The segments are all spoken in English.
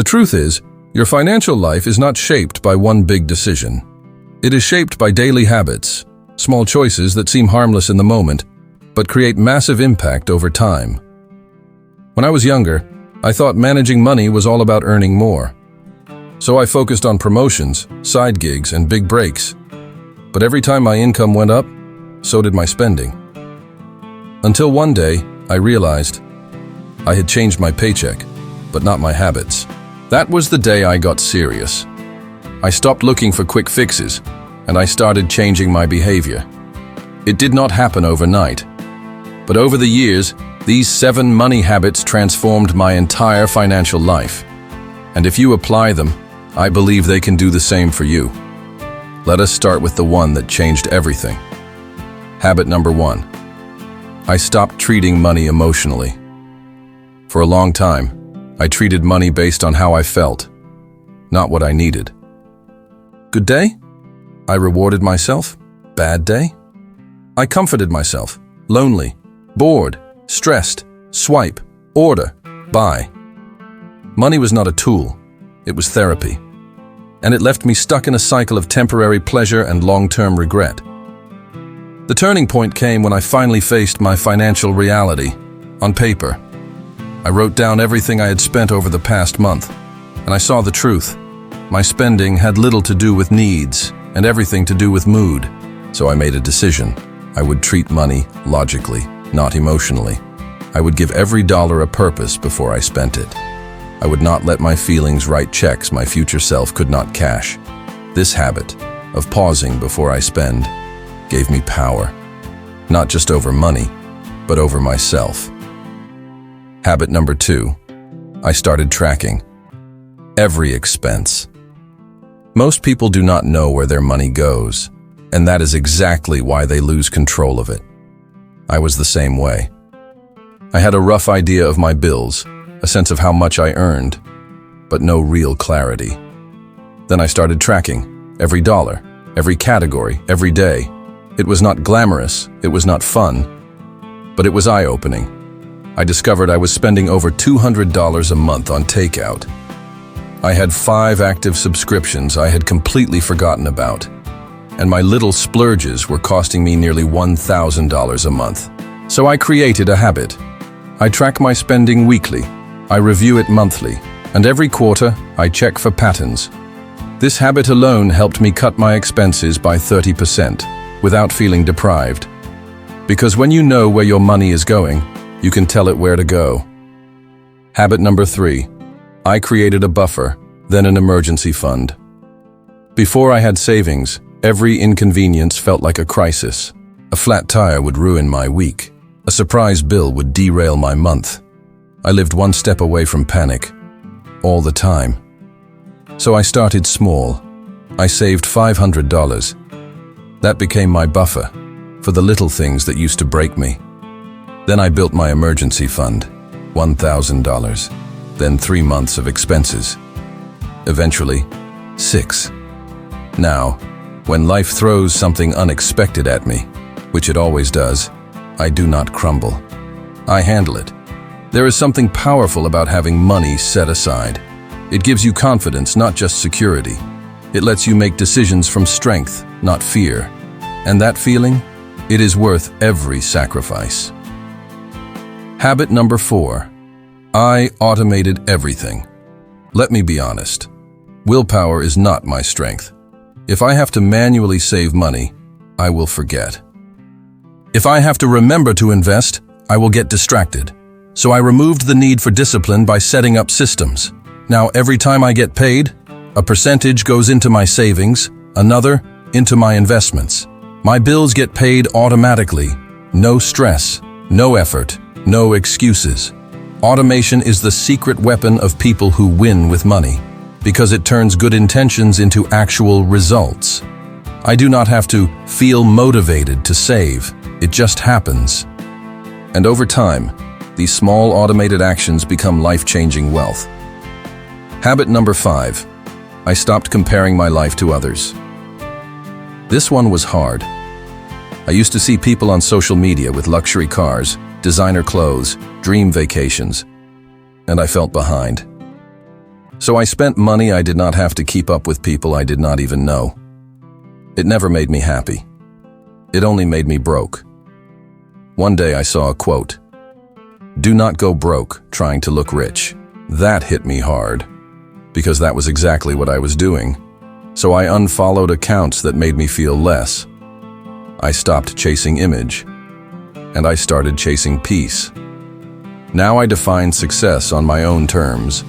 The truth is, your financial life is not shaped by one big decision. It is shaped by daily habits, small choices that seem harmless in the moment, but create massive impact over time. When I was younger, I thought managing money was all about earning more. So I focused on promotions, side gigs, and big breaks. But every time my income went up, so did my spending. Until one day, I realized I had changed my paycheck, but not my habits. That was the day I got serious. I stopped looking for quick fixes, and I started changing my behavior. It did not happen overnight, but over the years, these 7 money habits transformed my entire financial life. And if you apply them, I believe they can do the same for you. Let us start with the one that changed everything. Habit number 1. I stopped treating money emotionally. For a long time, I treated money based on how I felt, not what I needed. Good day? I rewarded myself. Bad day? I comforted myself. Lonely, bored, stressed, swipe, order, buy. Money was not a tool, it was therapy. And it left me stuck in a cycle of temporary pleasure and long-term regret. The turning point came when I finally faced my financial reality, on paper. I wrote down everything I had spent over the past month, and I saw the truth. My spending had little to do with needs, and everything to do with mood. So I made a decision. I would treat money logically, not emotionally. I would give every dollar a purpose before I spent it. I would not let my feelings write checks my future self could not cash. This habit of pausing before I spend gave me power, not just over money, but over myself. Habit number 2. I started tracking every expense. Most people do not know where their money goes, and that is exactly why they lose control of it. I was the same way. I had a rough idea of my bills, a sense of how much I earned, but no real clarity. Then I started tracking every dollar, every category, every day. It was not glamorous, it was not fun, but it was eye-opening. I discovered I was spending over $200 a month on takeout. I had 5 active subscriptions I had completely forgotten about, and my little splurges were costing me nearly $1,000 a month. So I created a habit. I track my spending weekly, I review it monthly, and every quarter I check for patterns. This habit alone helped me cut my expenses by 30% without feeling deprived. Because when you know where your money is going, you can tell it where to go. Habit number 3. I created a buffer, then an emergency fund. Before I had savings, every inconvenience felt like a crisis. A flat tire would ruin my week. A surprise bill would derail my month. I lived one step away from panic, all the time. So I started small. I saved $500. That became my buffer for the little things that used to break me. Then I built my emergency fund, $1,000. Then 3 months of expenses. Eventually, 6. Now, when life throws something unexpected at me, which it always does, I do not crumble. I handle it. There is something powerful about having money set aside. It gives you confidence, not just security. It lets you make decisions from strength, not fear. And that feeling? It is worth every sacrifice. Habit number 4. I automated everything. Let me be honest. Willpower is not my strength. If I have to manually save money, I will forget. If I have to remember to invest, I will get distracted. So I removed the need for discipline by setting up systems. Now every time I get paid, a percentage goes into my savings, another into my investments. My bills get paid automatically. No stress, no effort, no excuses. Automation is the secret weapon of people who win with money, because it turns good intentions into actual results. I do not have to feel motivated to save. It just happens. And over time, these small automated actions become life-changing wealth. Habit number 5. I stopped comparing my life to others. This one was hard. I used to see people on social media with luxury cars, designer clothes, dream vacations, and I felt behind. So I spent money I did not have to keep up with people I did not even know. It never made me happy. It only made me broke. One day I saw a quote, "Do not go broke trying to look rich." That hit me hard, because that was exactly what I was doing. So I unfollowed accounts that made me feel less. I stopped chasing image, and I started chasing peace. Now I define success on my own terms,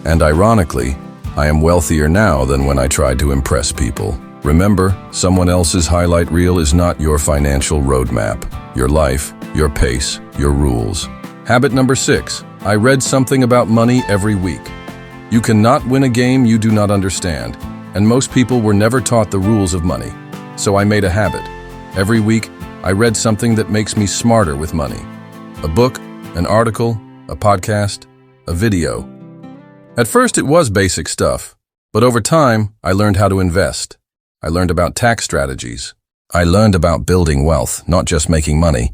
and ironically, I am wealthier now than when I tried to impress people. Remember, someone else's highlight reel is not your financial roadmap. Your life, your pace, your rules. Habit number 6. I read something about money every week. You cannot win a game you do not understand, and most people were never taught the rules of money. So I made a habit. Every week, I read something that makes me smarter with money. A book, an article, a podcast, a video. At first it was basic stuff, but over time, I learned how to invest. I learned about tax strategies. I learned about building wealth, not just making money,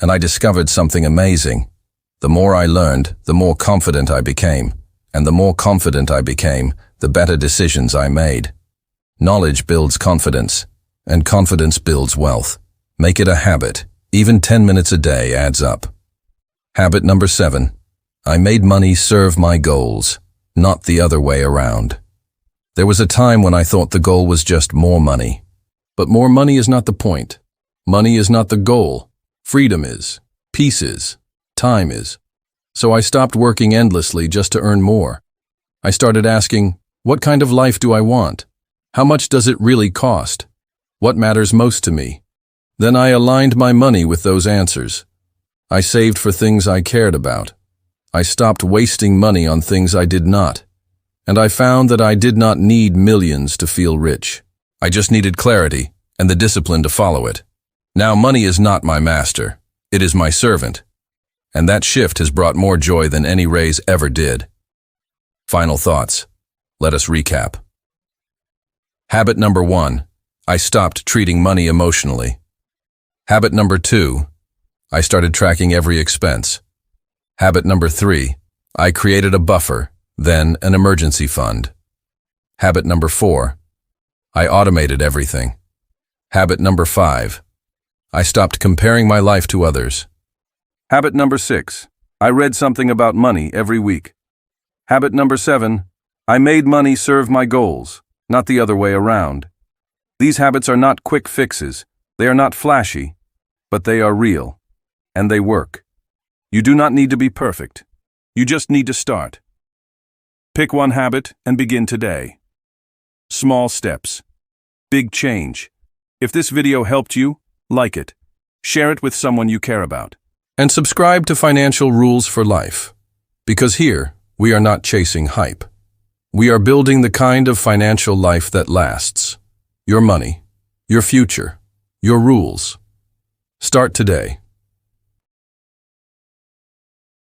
and I discovered something amazing. The more I learned, the more confident I became, and the more confident I became, the better decisions I made. Knowledge builds confidence, and confidence builds wealth. Make it a habit. Even 10 minutes a day adds up. Habit number 7. I made money serve my goals, not the other way around. There was a time when I thought the goal was just more money. But more money is not the point. Money is not the goal. Freedom is. Peace is. Time is. So I stopped working endlessly just to earn more. I started asking, what kind of life do I want? How much does it really cost? What matters most to me? Then I aligned my money with those answers. I saved for things I cared about. I stopped wasting money on things I did not. And I found that I did not need millions to feel rich. I just needed clarity and the discipline to follow it. Now money is not my master. It is my servant. And that shift has brought more joy than any raise ever did. Final thoughts. Let us recap. Habit number 1. I stopped treating money emotionally. Habit number 2. I started tracking every expense. Habit number 3. I created a buffer, then an emergency fund. Habit number 4. I automated everything. Habit number 5. I stopped comparing my life to others. Habit number 6. I read something about money every week. Habit number 7. I made money serve my goals, not the other way around. These habits are not quick fixes. They are not flashy, but they are real, and they work. You do not need to be perfect. You just need to start. Pick one habit and begin today. Small steps. Big change. If this video helped you, like it. Share it with someone you care about. And subscribe to Financial Rules for Life. Because here, we are not chasing hype. We are building the kind of financial life that lasts. Your money, your future, your rules. Start today.